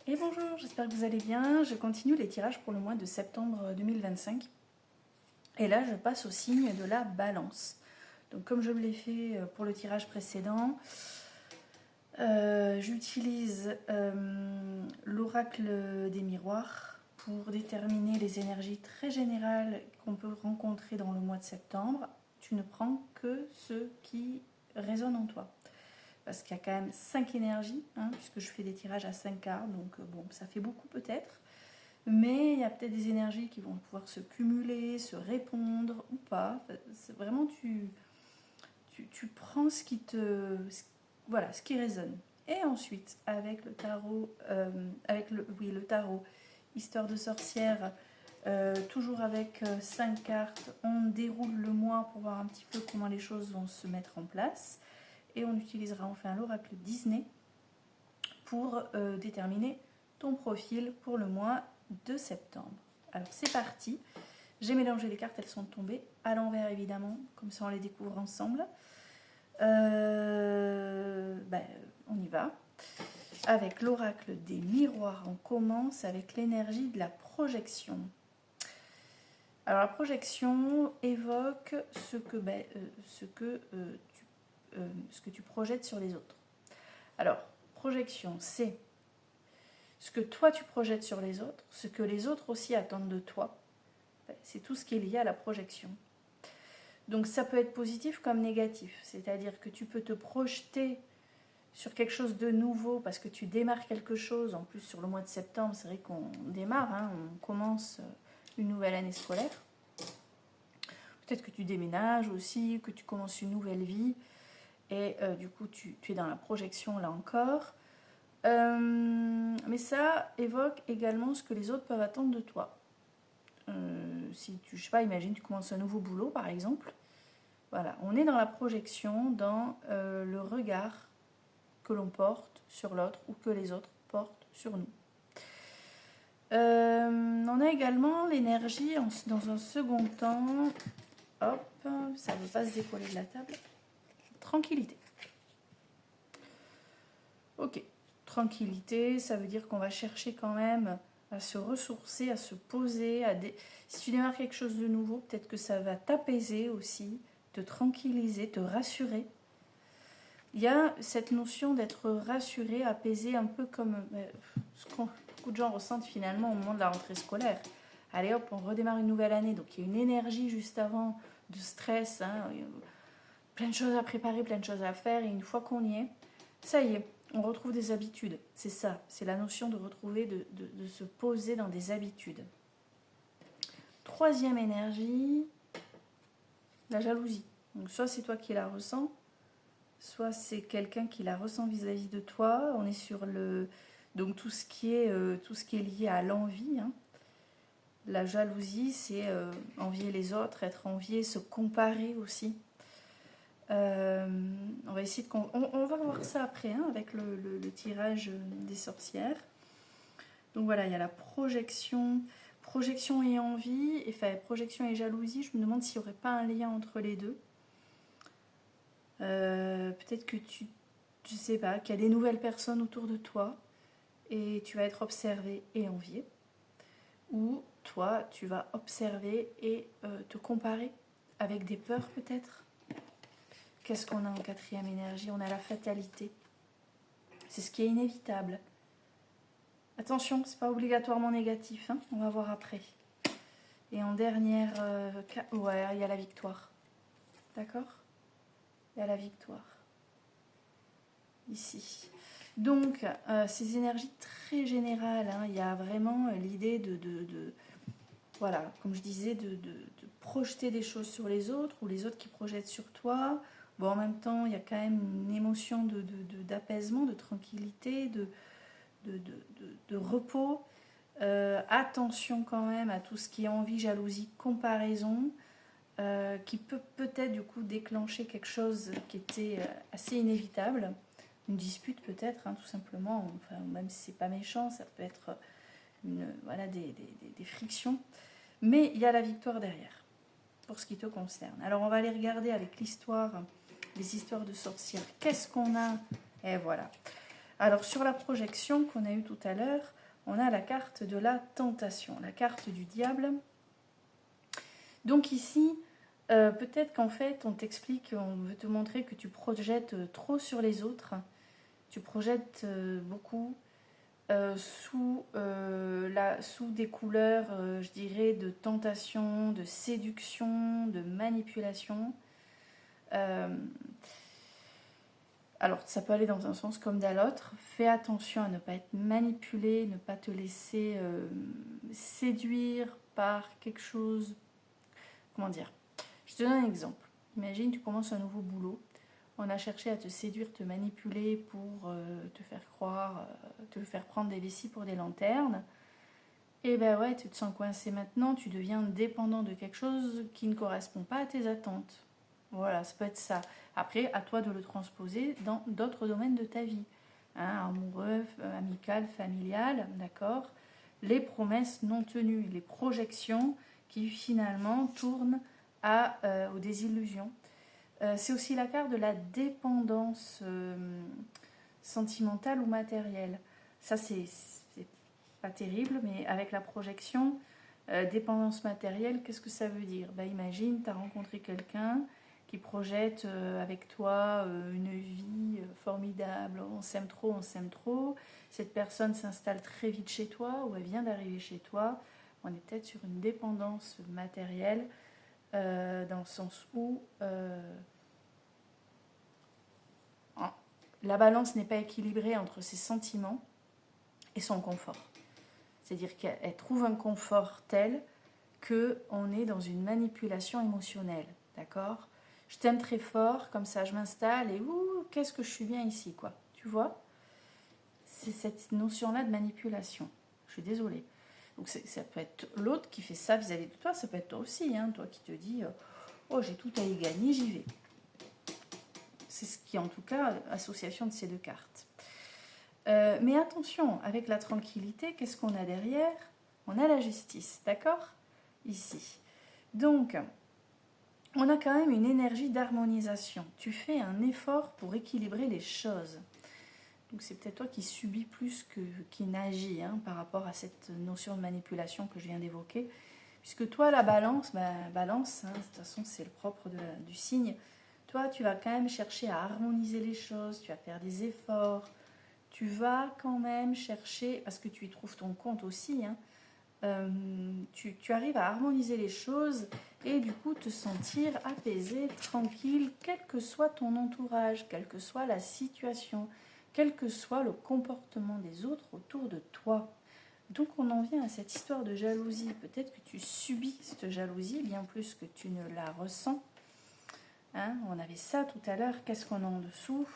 Et bonjour, j'espère que vous allez bien. Je continue les tirages pour le mois de septembre 2025. Et là, je passe au signe de la balance. Donc comme je l'ai fait pour le tirage précédent, j'utilise l'oracle des miroirs pour déterminer les énergies très générales qu'on peut rencontrer dans le mois de septembre. Tu ne prends que ce qui résonne en toi. Parce qu'il y a quand même 5 énergies, puisque je fais des tirages à 5 cartes, donc bon, ça fait beaucoup peut-être. Mais il y a peut-être des énergies qui vont pouvoir se cumuler, se répondre ou pas. C'est vraiment, tu prends ce qui te... Voilà, ce qui résonne. Et ensuite, avec le tarot, le tarot, histoire de sorcière, toujours avec 5 cartes, on déroule le mois pour voir un petit peu comment les choses vont se mettre en place. Et on utilisera enfin l'oracle Disney pour déterminer ton profil pour le mois de septembre. Alors c'est parti, j'ai mélangé les cartes, elles sont tombées à l'envers évidemment, comme ça on les découvre ensemble. On y va. Avec l'oracle des miroirs, on commence avec l'énergie de la projection. Alors la projection évoque ce que tu projettes sur les autres. Alors, projection, c'est ce que toi tu projettes sur les autres, ce que les autres aussi attendent de toi. C'est tout ce qui est lié à la projection. Donc ça peut être positif comme négatif, c'est-à-dire que tu peux te projeter sur quelque chose de nouveau parce que tu démarres quelque chose. En plus sur le mois de septembre, c'est vrai qu'on démarre, on commence une nouvelle année scolaire. Peut-être que tu déménages aussi, que tu commences une nouvelle vie et du coup tu es dans la projection là encore. Mais ça évoque également ce que les autres peuvent attendre de toi. Si tu, je sais pas, imagine tu commences un nouveau boulot par exemple. Voilà, on est dans la projection, dans le regard que l'on porte sur l'autre ou que les autres portent sur nous. On a également l'énergie dans un second temps. Hop, ça ne veut pas se décoller de la table. Tranquillité. Ok, tranquillité, ça veut dire qu'on va chercher quand même à se ressourcer, à se poser. Si tu démarres quelque chose de nouveau, peut-être que ça va t'apaiser aussi, te tranquilliser, te rassurer. Il y a cette notion d'être rassuré, apaisé, un peu comme ce que beaucoup de gens ressentent finalement au moment de la rentrée scolaire. Allez hop, on redémarre une nouvelle année, donc il y a une énergie juste avant de stress, plein de choses à préparer, plein de choses à faire, et une fois qu'on y est, ça y est, on retrouve des habitudes. C'est ça, c'est la notion de retrouver, de se poser dans des habitudes. Troisième énergie, la jalousie. Donc soit c'est toi qui la ressens, soit c'est quelqu'un qui la ressent vis-à-vis de toi. On est sur donc tout ce qui est lié à l'envie. La jalousie, c'est envier les autres, être envié, se comparer aussi. On va essayer on va voir ça après avec le tirage des sorcières. Donc voilà, il y a la projection et envie, enfin projection et jalousie. Je me demande s'il n'y aurait pas un lien entre les deux. Peut-être que tu sais pas, qu'il y a des nouvelles personnes autour de toi et tu vas être observé et envié. Ou toi, tu vas observer et te comparer avec des peurs peut-être. Qu'est-ce qu'on a en quatrième énergie? On a la fatalité. C'est ce qui est inévitable. Attention, c'est pas obligatoirement négatif, on va voir après. Et en dernière, ouais, il y a la victoire. D'accord? Il y a la victoire. Ici. Donc, ces énergies très générales, il y a vraiment l'idée voilà, comme je disais, de projeter des choses sur les autres ou les autres qui projettent sur toi. Bon, en même temps, il y a quand même une émotion d'apaisement, de tranquillité, de repos. Attention quand même à tout ce qui est envie, jalousie, comparaison, qui peut peut-être du coup déclencher quelque chose qui était assez inévitable. Une dispute peut-être, tout simplement, enfin, même si c'est pas méchant, ça peut être des frictions. Mais il y a la victoire derrière, pour ce qui te concerne. Alors on va aller regarder avec les histoires de sorcières. Qu'est-ce qu'on a? Et voilà. Alors sur la projection qu'on a eue tout à l'heure, on a la carte de la tentation, la carte du diable. Donc ici, peut-être qu'en fait, on t'explique, on veut te montrer que tu projettes trop sur les autres, tu projettes beaucoup sous des couleurs, je dirais, de tentation, de séduction, de manipulation. Alors, ça peut aller dans un sens comme dans l'autre. Fais attention à ne pas être manipulé, ne pas te laisser séduire par quelque chose. Comment dire? Je te donne un exemple. Imagine, tu commences un nouveau boulot. On a cherché à te séduire, te manipuler pour te faire croire, te faire prendre des vessies pour des lanternes. Et ben ouais, tu te sens coincé maintenant, tu deviens dépendant de quelque chose qui ne correspond pas à tes attentes. Voilà, ça peut être ça. Après, à toi de le transposer dans d'autres domaines de ta vie. Hein, amoureux, amical, familial, d'accord? Les promesses non tenues, les projections qui finalement tournent aux désillusions. C'est aussi la carte de la dépendance sentimentale ou matérielle. Ça, c'est pas terrible, mais avec la projection, dépendance matérielle, qu'est-ce que ça veut dire? Imagine, tu as rencontré quelqu'un qui projette avec toi une vie formidable, on s'aime trop, on s'aime trop. Cette personne s'installe très vite chez toi ou elle vient d'arriver chez toi. On est peut-être sur une dépendance matérielle dans le sens où la balance n'est pas équilibrée entre ses sentiments et son confort. C'est-à-dire qu'elle trouve un confort tel qu'on est dans une manipulation émotionnelle, d'accord? Je t'aime très fort, comme ça je m'installe et qu'est-ce que je suis bien ici, quoi. Tu vois? C'est cette notion-là de manipulation. Je suis désolée. Donc ça peut être l'autre qui fait ça vis-à-vis de toi, ça peut être toi aussi, hein, toi qui te dis oh j'ai tout à y gagner, j'y vais. C'est ce qui est en tout cas association de ces deux cartes. Mais attention, avec la tranquillité, qu'est-ce qu'on a derrière? On a la justice, d'accord? Ici. Donc, on a quand même une énergie d'harmonisation. Tu fais un effort pour équilibrer les choses. Donc c'est peut-être toi qui subis plus qui n'agit par rapport à cette notion de manipulation que je viens d'évoquer. Puisque toi, la balance, balance, de toute façon c'est le propre du signe. Toi, tu vas quand même chercher à harmoniser les choses, tu vas faire des efforts, tu vas quand même chercher, parce que tu y trouves ton compte aussi, tu arrives à harmoniser les choses et du coup te sentir apaisé, tranquille, quel que soit ton entourage, quelle que soit la situation, quel que soit le comportement des autres autour de toi. Donc on en vient à cette histoire de jalousie. Peut-être que tu subis cette jalousie bien plus que tu ne la ressens. On avait ça tout à l'heure. Qu'est-ce qu'on a en dessous?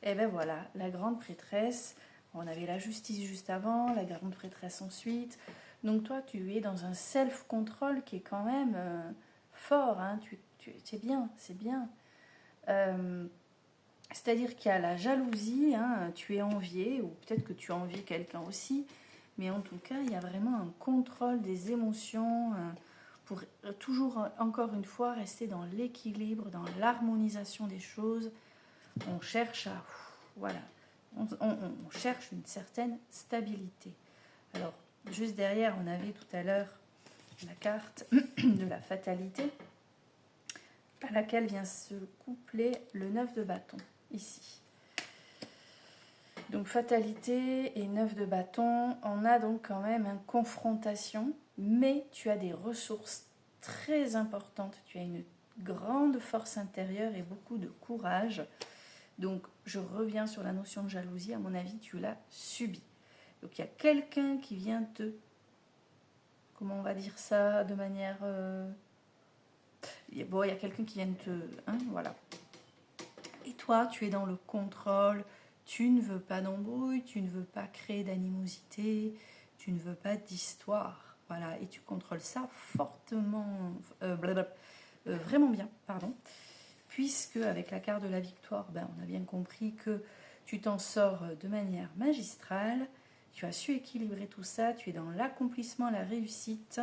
Et bien voilà, la grande prêtresse. On avait la justice juste avant, la grande prêtresse ensuite. Donc toi, tu es dans un self-control qui est quand même fort. Tu es bien, c'est bien. C'est-à-dire qu'il y a la jalousie, tu es envié, ou peut-être que tu envies quelqu'un aussi. Mais en tout cas, il y a vraiment un contrôle des émotions pour toujours, encore une fois, rester dans l'équilibre, dans l'harmonisation des choses. On cherche à... Voilà. On cherche une certaine stabilité. Alors, juste derrière, on avait tout à l'heure la carte de la fatalité, à laquelle vient se coupler le 9 de bâton, ici. Donc fatalité et 9 de bâton, on a donc quand même une confrontation, mais tu as des ressources très importantes, tu as une grande force intérieure et beaucoup de courage. Donc je reviens sur la notion de jalousie, à mon avis tu l'as subie. Donc il y a quelqu'un qui vient te... Comment on va dire ça de manière... Bon, il y a quelqu'un qui vient te... voilà. Et toi, tu es dans le contrôle, tu ne veux pas d'embrouille, tu ne veux pas créer d'animosité, tu ne veux pas d'histoire. Voilà, et tu contrôles ça fortement, vraiment bien, pardon. Puisque avec la carte de la victoire, on a bien compris que tu t'en sors de manière magistrale, tu as su équilibrer tout ça, tu es dans l'accomplissement, la réussite.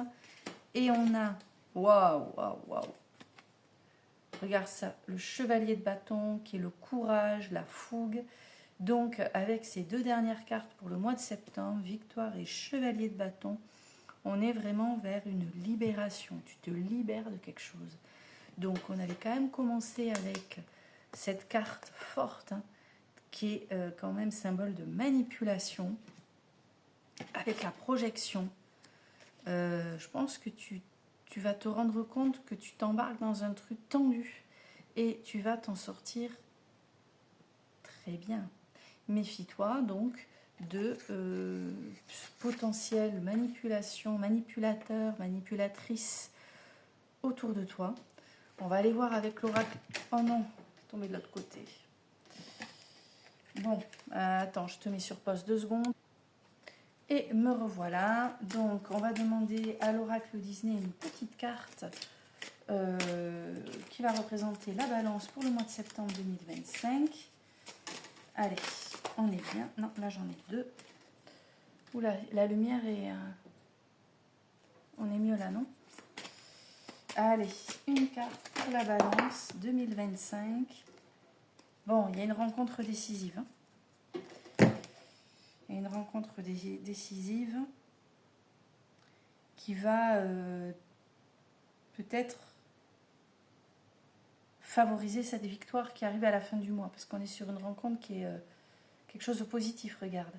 Et on a, waouh, regarde ça, le chevalier de bâton qui est le courage, la fougue. Donc, avec ces deux dernières cartes pour le mois de septembre, victoire et chevalier de bâton, on est vraiment vers une libération. Tu te libères de quelque chose. Donc, on avait quand même commencé avec cette carte forte, hein, qui est quand même symbole de manipulation, avec la projection. Je pense que tu vas te rendre compte que tu t'embarques dans un truc tendu et tu vas t'en sortir très bien. Méfie-toi donc de potentielles manipulations, manipulateurs, manipulatrices autour de toi. On va aller voir avec l'oracle. Oh non, tomber de l'autre côté. Bon, attends, je te mets sur pause 2 secondes. Et me revoilà. Donc, on va demander à l'oracle Disney une petite carte qui va représenter la balance pour le mois de septembre 2025. Allez, on est bien. Non, là j'en ai 2. Oula, la lumière est... on est mieux là, non? Allez, une carte pour la balance 2025. Bon, il y a une rencontre décisive. Il y a une rencontre décisive qui va peut-être favoriser cette victoire qui arrive à la fin du mois, parce qu'on est sur une rencontre qui est quelque chose de positif, regarde.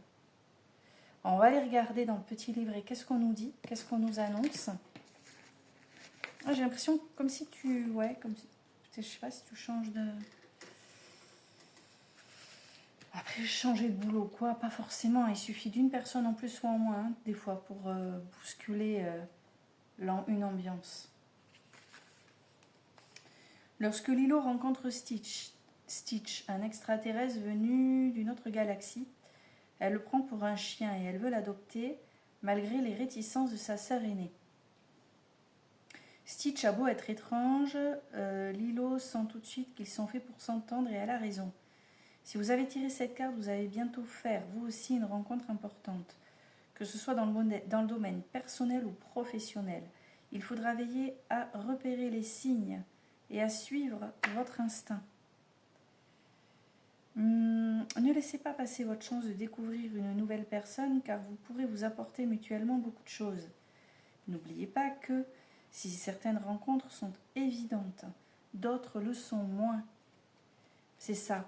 On va aller regarder dans le petit livret qu'est-ce qu'on nous dit, qu'est-ce qu'on nous annonce. Ah, j'ai l'impression comme si tu... Ouais, comme si... Je sais pas si tu changes de... Après, changer de boulot, quoi, pas forcément. Il suffit d'une personne en plus ou en moins, hein, des fois, pour bousculer une ambiance. Lorsque Lilo rencontre Stitch, un extraterrestre venu d'une autre galaxie, elle le prend pour un chien et elle veut l'adopter, malgré les réticences de sa sœur aînée. Stitch a beau être étrange, Lilo sent tout de suite qu'ils sont faits pour s'entendre et elle a raison. Si vous avez tiré cette carte, vous allez bientôt faire, vous aussi, une rencontre importante. Que ce soit dans le domaine personnel ou professionnel. Il faudra veiller à repérer les signes et à suivre votre instinct. Ne laissez pas passer votre chance de découvrir une nouvelle personne car vous pourrez vous apporter mutuellement beaucoup de choses. N'oubliez pas que si certaines rencontres sont évidentes, d'autres le sont moins. C'est ça.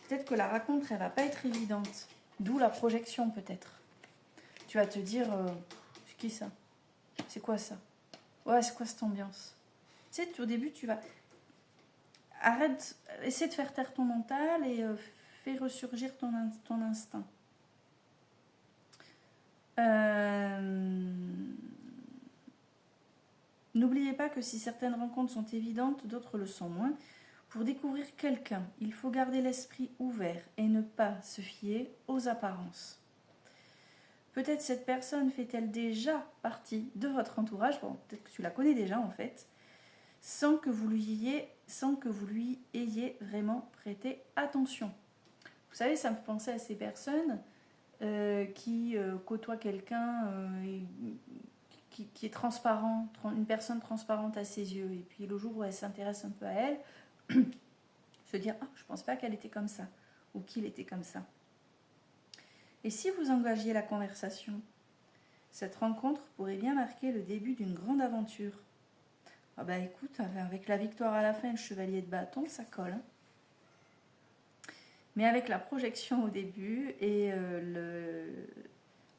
Peut-être que la rencontre, elle va pas être évidente. D'où la projection, peut-être. Tu vas te dire, c'est qui ça? C'est quoi ça? Ouais, c'est quoi cette ambiance? Tu sais, au début, tu vas... Arrête, essaie de faire taire ton mental et fais ressurgir ton instinct. N'oubliez pas que si certaines rencontres sont évidentes, d'autres le sont moins. Pour découvrir quelqu'un, il faut garder l'esprit ouvert et ne pas se fier aux apparences. Peut-être cette personne fait-elle déjà partie de votre entourage, bon, peut-être que tu la connais déjà en fait, sans que vous lui ayez vraiment prêté attention. Vous savez, ça me fait penser à ces personnes qui côtoient quelqu'un qui est transparent, une personne transparente à ses yeux, et puis le jour où elle s'intéresse un peu à elle, se dire « Ah, je ne pense pas qu'elle était comme ça » ou qu'il était comme ça. Et si vous engagiez la conversation, cette rencontre pourrait bien marquer le début d'une grande aventure. Ah bah écoute, avec la victoire à la fin, le chevalier de bâton, ça colle. Hein. Mais avec la projection au début et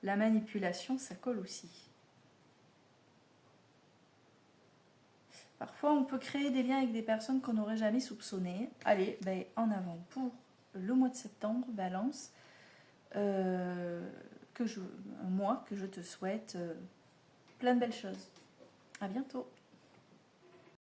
la manipulation, ça colle aussi. Parfois, on peut créer des liens avec des personnes qu'on n'aurait jamais soupçonnées. Allez, ben, en avant pour le mois de septembre, Balance. Un mois que je te souhaite plein de belles choses. À bientôt.